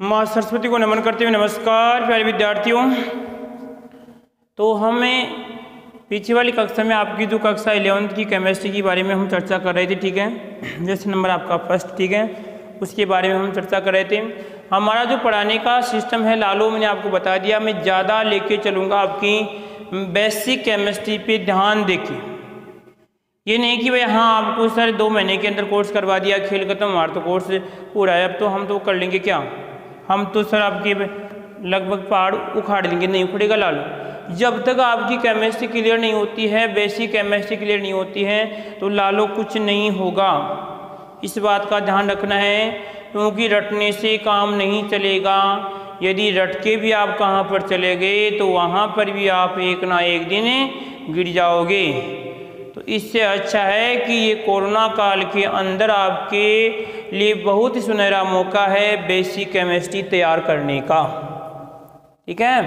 माँ सरस्वती को नमन करते हुए नमस्कार प्यारे विद्यार्थियों। तो हमें पीछे वाली कक्षा में आपकी जो कक्षा 11th की केमिस्ट्री के बारे में हम चर्चा कर रहे थे, ठीक है। जैसे नंबर आपका फर्स्ट, ठीक है, उसके बारे में हम चर्चा कर रहे थे। हमारा जो पढ़ाने का सिस्टम है लालो, मैंने आपको बता दिया, मैं ज़्यादा लेके चलूँगा आपकी बेसिक केमिस्ट्री पे ध्यान देके। ये नहीं कि भाई हाँ आपको सर 2 महीने के अंदर कोर्स करवा दिया, खेल खत्म, हमारा तो कोर्स पूरा है, अब तो हम तो कर लेंगे क्या, हम तो सर आपके लगभग पहाड़ उखाड़ लेंगे। नहीं उखड़ेगा लालो। जब तक आपकी केमिस्ट्री क्लियर नहीं होती है, बेसिक केमिस्ट्री क्लियर नहीं होती है, तो लालो कुछ नहीं होगा। इस बात का ध्यान रखना है, क्योंकि रटने से काम नहीं चलेगा। यदि रट के भी आप कहाँ पर चले गए तो वहाँ पर भी आप एक ना एक दिन गिर जाओगे। तो इससे अच्छा है कि ये कोरोना काल के अंदर आपके लिए बहुत ही सुनहरा मौका है बेसिक केमिस्ट्री तैयार करने का, ठीक है।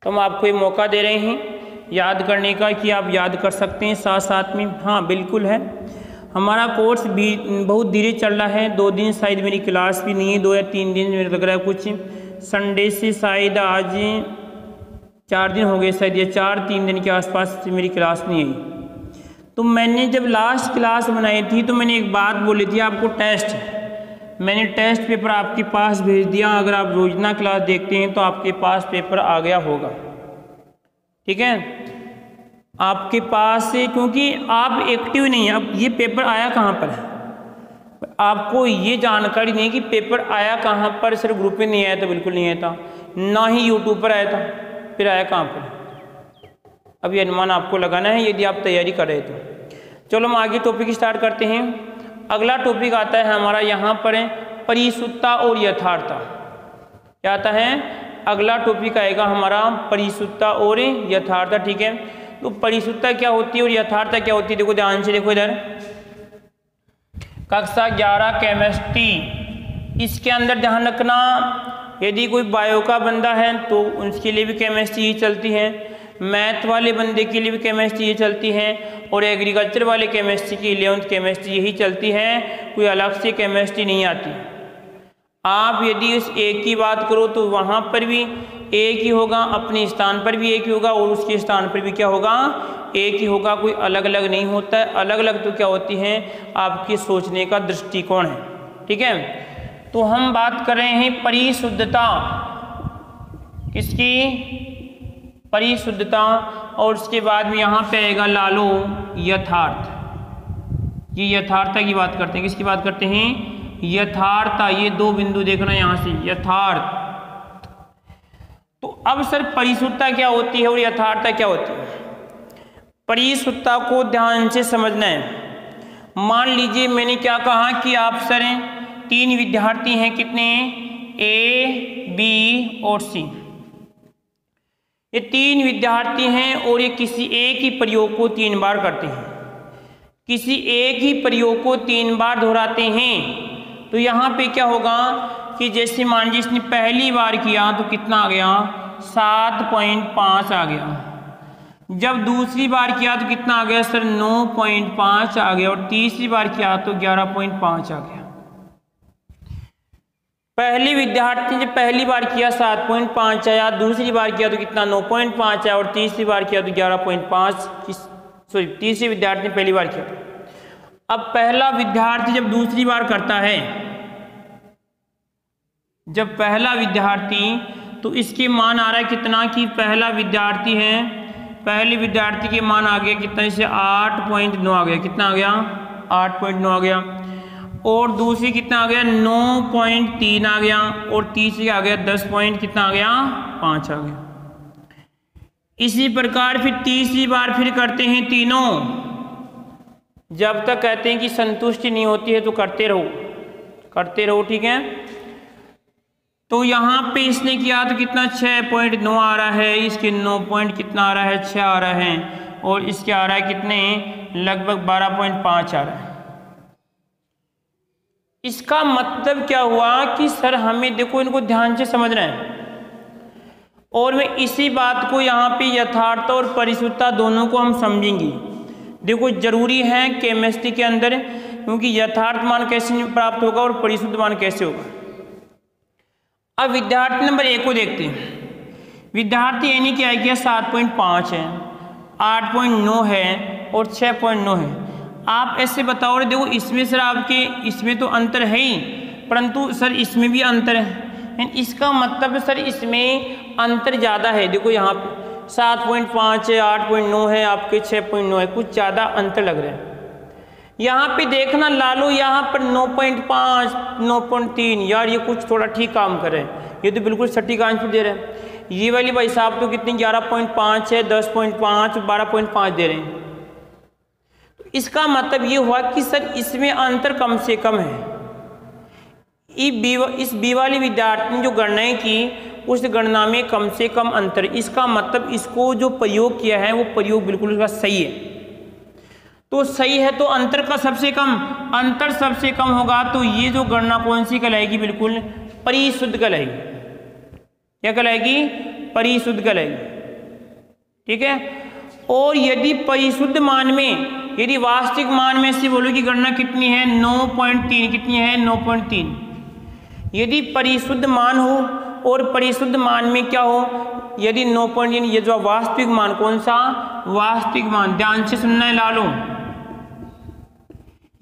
तो हम आपको ये मौका दे रहे हैं याद करने का कि आप याद कर सकते हैं साथ साथ में। हाँ बिल्कुल है, हमारा कोर्स भी बहुत धीरे चल रहा है। 2 दिन शायद मेरी क्लास भी नहीं है, 2 या 3 दिन मेरे लग रहा है, कुछ संडे से शायद आज 4 दिन हो गए शायद, ये 4-3 दिन के आसपास मेरी क्लास नहीं आई। तो मैंने जब लास्ट क्लास बनाई थी तो मैंने एक बात बोली थी आपको, टेस्ट, मैंने टेस्ट पेपर आपके पास भेज दिया। अगर आप रोजाना क्लास देखते हैं तो आपके पास पेपर आ गया होगा, ठीक है, आपके पास से, क्योंकि आप एक्टिव नहीं है। अब ये पेपर आया कहाँ पर है, आपको ये जानकारी नहीं है कि पेपर आया कहाँ पर। सिर्फ ग्रुप में नहीं आया था, बिल्कुल नहीं आया था, ना ही यूट्यूब पर आया था, फिर आया कहाँ पर। अब ये अनुमान आपको लगाना है यदि आप तैयारी कर रहे तो। चलो हम आगे टॉपिक स्टार्ट करते हैं। अगला टॉपिक आता है हमारा यहाँ पर है परिशुद्धता और यथार्थता। क्या आता है, अगला टॉपिक आएगा हमारा परिशुद्धता और यथार्थता, ठीक है। तो परिशुद्धता क्या होती है और यथार्थता क्या होती है, देखो ध्यान से देखो इधर, कक्षा 11 केमिस्ट्री, इसके अंदर ध्यान रखना, यदि कोई बायो का बंदा है तो उसके लिए भी केमिस्ट्री ही चलती है, मैथ वाले बंदे के लिए भी केमिस्ट्री ही चलती है, और एग्रीकल्चर वाले केमिस्ट्री की 11th केमिस्ट्री यही चलती है, कोई अलग से केमिस्ट्री नहीं आती। आप यदि उस एक की बात करो तो वहाँ पर भी एक ही होगा, अपने स्थान पर भी एक ही होगा, और उसके स्थान पर भी क्या होगा, एक ही होगा, कोई अलग अलग नहीं होता है। अलग अलग तो क्या होती हैं, आपके सोचने का दृष्टिकोण है, ठीक है। तो हम बात कर रहे हैं परिशुद्धता, किसकी, परिशुद्धता, और उसके बाद में यहाँ पे आएगा लालो यथार्थ। ये यथार्थता की बात करते हैं, किसकी बात करते हैं, यथार्थता। ये 2 बिंदु देखना यहाँ से, यथार्थ। तो अब सर परिशुद्धता क्या होती है और यथार्थता क्या होती है। परिशुद्धता को ध्यान से समझना है। मान लीजिए मैंने क्या कहा कि आप सर 3 विद्यार्थी हैं, कितने, ए, बी और सी। ये 3 विद्यार्थी हैं और ये किसी एक ही प्रयोग को 3 बार करते हैं, किसी एक ही प्रयोग को 3 बार दोहराते हैं। तो यहाँ पे क्या होगा कि जैसे मान लीजिए इसने पहली बार किया तो कितना आ गया, 7.5 आ गया। जब दूसरी बार किया तो कितना आ गया सर, 9.5 आ गया, और तीसरी बार किया तो 11.5 आ गया। पहली विद्यार्थी ने पहली बार किया 7.5 आया, दूसरी बार किया तो कितना, 9.5 आया, और तीसरी बार किया तो 11.5। सॉरी, तीसरी विद्यार्थी ने पहली बार किया। अब पहला विद्यार्थी जब दूसरी बार करता है, जब पहला विद्यार्थी, तो इसके मान आ रहा है कितना, कि पहला विद्यार्थी है, पहले विद्यार्थी के मान आ गया कितना, इसे 8.9 आ गया, कितना आ गया, 8.9 आ गया, और दूसरी कितना आ गया, 9.3 आ गया, और तीसरी आ गया 10 पॉइंट कितना आ गया, 5 आ गया। इसी प्रकार फिर तीसरी बार फिर करते हैं तीनों, जब तक कहते हैं कि संतुष्टि नहीं होती है तो करते रहो, करते रहो, ठीक है। तो यहाँ पे इसने किया तो कितना, 6.9 आ रहा है, इसके 9 पॉइंट कितना आ रहा है, 6 आ रहा है, और इसके आ रहा है कितने, लगभग 12.5 आ रहा है। इसका मतलब क्या हुआ कि सर हमें देखो इनको ध्यान से समझना है, और मैं इसी बात को यहाँ पे यथार्थ और परिशुद्धता दोनों को हम समझेंगे। देखो जरूरी है केमिस्ट्री के अंदर, क्योंकि यथार्थ मान कैसे प्राप्त होगा और परिशुद्ध मान कैसे होगा। अब विद्यार्थी नंबर 1 को देखते हैं। विद्यार्थी ए ने क्या किया 7.5 है, 8.9 है और 6.9 है। आप ऐसे बताओ रे, देखो इसमें सर आपके इसमें तो अंतर है ही, परंतु सर इसमें भी अंतर है। इसका मतलब सर इसमें अंतर ज़्यादा है। देखो यहाँ पे 7.5 है, 8.9 है, आपके 6.9 है, कुछ ज़्यादा अंतर लग रहा है। यहाँ पे देखना लालो, यहाँ पर 9.5, 9.3, यार ये कुछ थोड़ा ठीक काम कर रहे हैं, ये तो बिल्कुल सटीक आंसर दे रहे हैं। ये वाली भाई साहब तो कितनी 11.5 है, 10.5, 12.5 दे रहे हैं। तो इसका मतलब ये हुआ कि सर इसमें अंतर कम से कम है। इस बी वाली विद्यार्थी ने जो गणनाएं की उस गणना में कम से कम अंतर, इसका मतलब इसको जो प्रयोग किया है वो प्रयोग बिल्कुल उसका सही है। तो सही है तो अंतर का सबसे कम, अंतर सबसे कम होगा तो ये जो गणना कौन सी कहलाएगी, बिल्कुल परिशुद्ध कहलाएगी। क्या कहलाएगी? परिशुद्ध कहलाएगी। ठीक है। और यदि परिशुद्ध मान में, यदि वास्तविक मान में से बोलो कि गणना कितनी है 9.3, कितनी है 9.3। यदि परिशुद्ध मान हो और परिशुद्ध मान में क्या हो, यदि 9.3, ये जो वास्तविक मान, कौन सा वास्तविक मान, ध्यान से सुनना है लालो।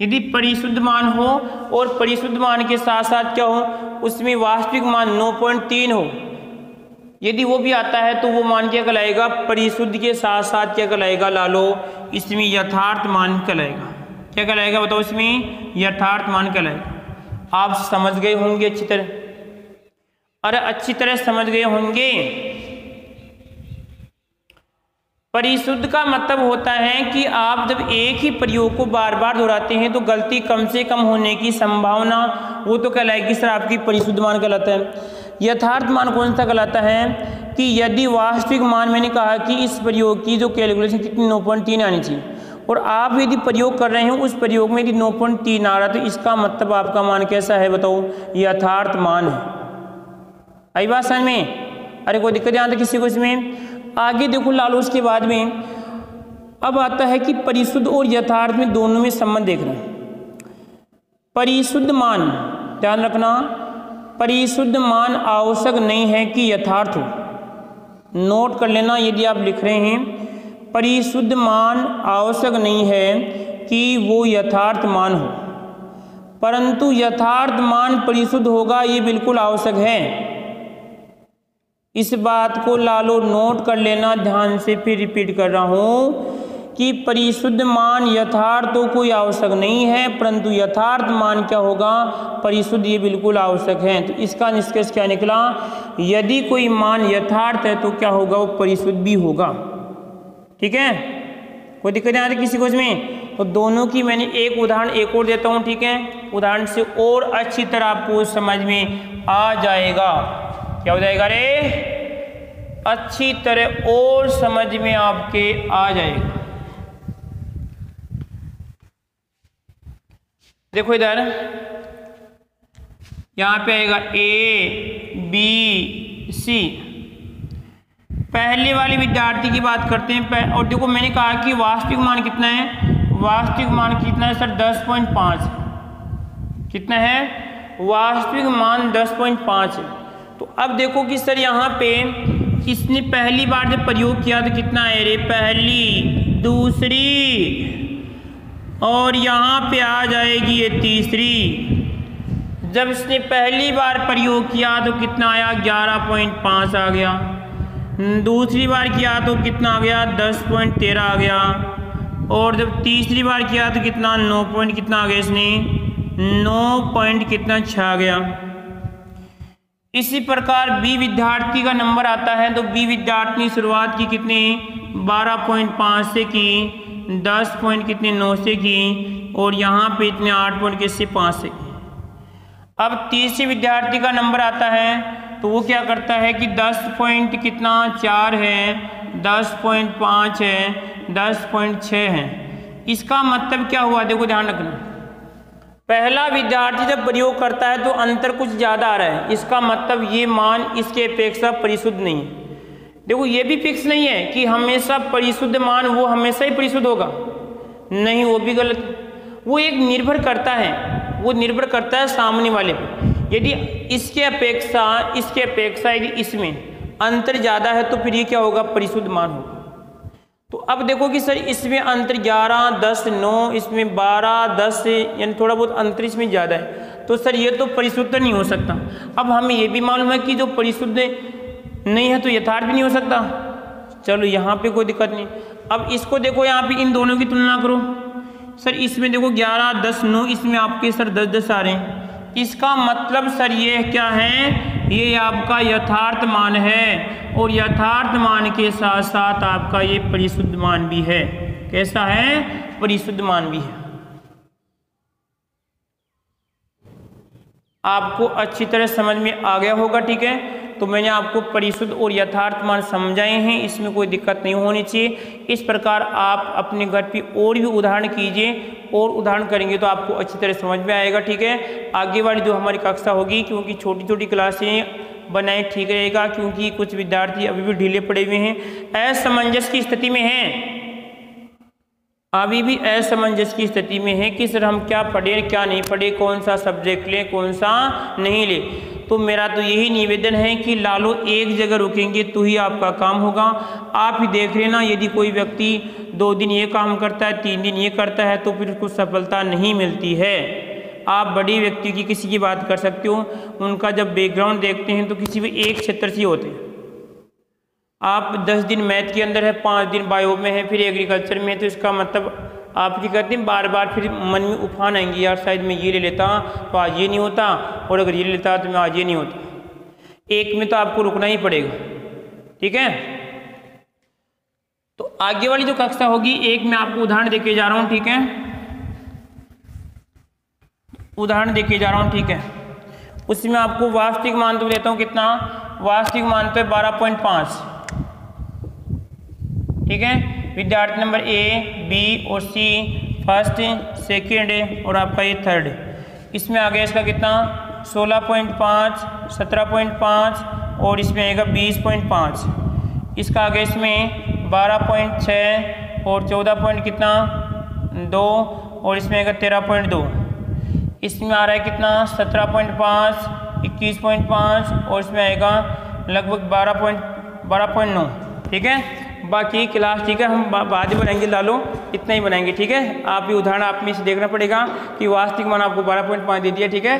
यदि परिशुद्ध मान हो और परिशुद्ध मान के साथ साथ क्या हो, उसमें वास्तविक मान 9.3 हो, यदि वो भी आता है तो वो मान क्या कहलाएगा, परिशुद्ध के साथ साथ क्या कहलाएगा लालो, इसमें यथार्थ मान कहलाएगा। क्या कहलाएगा बताओ, इसमें यथार्थ मान कहलाएगा। आप समझ गए होंगे अच्छी तरह, अरे अच्छी तरह समझ गए होंगे। परिशुद्ध का मतलब होता है कि आप जब एक ही प्रयोग को बार बार दोहराते हैं तो गलती कम से कम होने की संभावना, वो तो कहलाएगी सर आपकी परिशुद्ध मान कहलाता है। यथार्थ मान कौन सा कहलाता है कि यदि वास्तविक मान, मैंने कहा कि इस प्रयोग की जो कैलकुलेशन कितनी 9.3 आनी चाहिए, और आप यदि प्रयोग कर रहे हैं उस प्रयोग में यदि 9.3 आ रहा तो इसका मतलब आपका मान कैसा है बताओ, यथार्थ मान है। आई बात समझ में? अरे कोई दिक्कत यहाँ तक किसी को इसमें? आगे देखो लालो, उसके बाद में अब आता है कि परिशुद्ध और यथार्थ में दोनों में संबंध देख रहे हैं। परिशुद्ध मान, ध्यान रखना, परिशुद्ध मान आवश्यक नहीं है कि यथार्थ हो। नोट कर लेना, यदि आप लिख रहे हैं परिशुद्ध मान आवश्यक नहीं है कि वो यथार्थ मान हो, परंतु यथार्थ मान परिशुद्ध होगा ये बिल्कुल आवश्यक है। इस बात को लालो नोट कर लेना ध्यान से, फिर रिपीट कर रहा हूं कि परिशुद्ध मान यथार्थ तो कोई आवश्यक नहीं है, परंतु यथार्थ मान क्या होगा, परिशुद्ध, ये बिल्कुल आवश्यक है। तो इसका निष्कर्ष क्या निकला, यदि कोई मान यथार्थ है तो क्या होगा, वो परिशुद्ध भी होगा। ठीक है, कोई दिक्कत नहीं आ रही किसी को इसमें? तो दोनों की मैंने एक उदाहरण एक और देता हूं। ठीक है, उदाहरण से और अच्छी तरह आपको समझ में आ जाएगा। क्या हो जाएगा रे, अच्छी तरह और समझ में आपके आ जाएगा। देखो इधर यहां पे आएगा ए बी सी। पहले वाले विद्यार्थी की बात करते हैं। और देखो मैंने कहा कि वास्तविक मान कितना है, वास्तविक मान कितना है सर 10.5। कितना है वास्तविक मान 10.5 है। तो अब देखो कि सर यहाँ पे इसने पहली बार जब प्रयोग किया तो कितना है रे, पहली, दूसरी, और यहाँ पे आ जाएगी ये तीसरी। जब इसने पहली बार प्रयोग किया तो कितना आया, 11.5 आ गया। दूसरी बार किया तो कितना आ गया, 10.13 आ गया। और जब तीसरी बार किया तो कितना 9 कितना आ गया, इसने 9 कितना 6 आ गया। इसी प्रकार बी विद्यार्थी का नंबर आता है तो बी विद्यार्थी ने शुरुआत की कितने 12.5 से की, 10 कितने 9 से की, और यहाँ पे इतने 8 किससे 5 से की। अब तीसरे विद्यार्थी का नंबर आता है तो वो क्या करता है कि 10 कितना 4 है, 10.5 है, 10.6 है। इसका मतलब क्या हुआ, देखो ध्यान रखना, पहला विद्यार्थी जब प्रयोग करता है तो अंतर कुछ ज़्यादा आ रहा है, इसका मतलब ये मान इसके अपेक्षा परिशुद्ध नहीं है। देखो ये भी फिक्स नहीं है कि हमेशा परिशुद्ध मान वो हमेशा ही परिशुद्ध होगा, नहीं, वो भी गलत। वो एक निर्भर करता है, वो निर्भर करता है सामने वाले पे। यदि इसके अपेक्षा यदि इसमें अंतर ज़्यादा है तो फिर ये क्या होगा, परिशुद्ध मान होगा। तो अब देखो कि सर इसमें अंतर 11, 10, 9, इसमें 12, 10 यानी थोड़ा बहुत अंतर इसमें ज़्यादा है, तो सर ये तो परिशुद्ध नहीं हो सकता। अब हमें ये भी मालूम है कि जो परिशुद्ध नहीं है तो यथार्थ भी नहीं हो सकता। चलो यहाँ पे कोई दिक्कत नहीं। अब इसको देखो, यहाँ पे इन दोनों की तुलना करो। सर इसमें देखो 11, 10, 9, इसमें आपके सर 10, 10 आ रहे हैं। इसका मतलब सर ये क्या है, ये आपका यथार्थ मान है और यथार्थ मान के साथ साथ आपका ये परिशुद्ध मान भी है। कैसा है, परिशुद्ध मान भी है। आपको अच्छी तरह समझ में आ गया होगा, ठीक है। तो मैंने आपको परिशुद्ध और यथार्थ मान समझाए हैं, इसमें कोई दिक्कत नहीं होनी चाहिए। इस प्रकार आप अपने घर पे और भी उदाहरण कीजिए, और उदाहरण करेंगे तो आपको अच्छी तरह समझ में आएगा, ठीक है। आगे वाली जो हमारी कक्षा होगी, क्योंकि छोटी छोटी क्लासें बनाए ठीक रहेगा, क्योंकि कुछ विद्यार्थी अभी भी ढीले पड़े हुए हैं, असमंजस की स्थिति में हैं, अभी भी असमंजस की स्थिति में है कि सर हम क्या पढ़ें क्या नहीं पढ़े, कौन सा सब्जेक्ट लें कौन सा नहीं ले। तो मेरा तो यही निवेदन है कि लालो एक जगह रुकेंगे तो ही आपका काम होगा। आप ही देख रहे ना, यदि कोई व्यक्ति 2 दिन ये काम करता है, 3 दिन ये करता है, तो फिर उसको सफलता नहीं मिलती है। आप बड़ी व्यक्ति की किसी की बात कर सकते हो, उनका जब बैकग्राउंड देखते हैं तो किसी भी एक क्षेत्र से होते हैं। आप 10 दिन मैथ के अंदर है, 5 दिन बायो में है, फिर एग्रीकल्चर में है, तो इसका मतलब आप क्या करते हैं, बार बार फिर मन में उफान आएंगे, यार शायद मैं ये ले लेता तो आज ये नहीं होता, और अगर ये ले लेता तो मैं आज ये नहीं होता। एक में तो आपको रुकना ही पड़ेगा, ठीक है। तो आगे वाली जो कक्षा होगी, एक मैं आपको उदाहरण देके जा रहा हूँ, ठीक है, उदाहरण देके जा रहा हूँ, ठीक है। उसमें आपको वास्तविक मान तो देता हूँ, कितना वास्तविक मान तो है 12.5, ठीक है। विद्यार्थी नंबर ए, बी और सी फर्स्ट, सेकेंड और आपका ये थर्ड। इसमें आ गया इसका कितना 16.5, 17.5 और इसमें आएगा 20.5। इसका आ गया इसमें 12.6 और 14 कितना 2 और इसमें आएगा 13.2। इसमें आ रहा है कितना 17.5, 21.5 और इसमें आएगा लगभग 12.9, ठीक है। बाकी क्लास, ठीक है, हम बाद में बनाएंगे, लालो इतना ही बनाएंगे, ठीक है। आप ये उदाहरण आप में से देखना पड़ेगा कि वास्तविक मान आपको 12.5 दे दिया, ठीक है।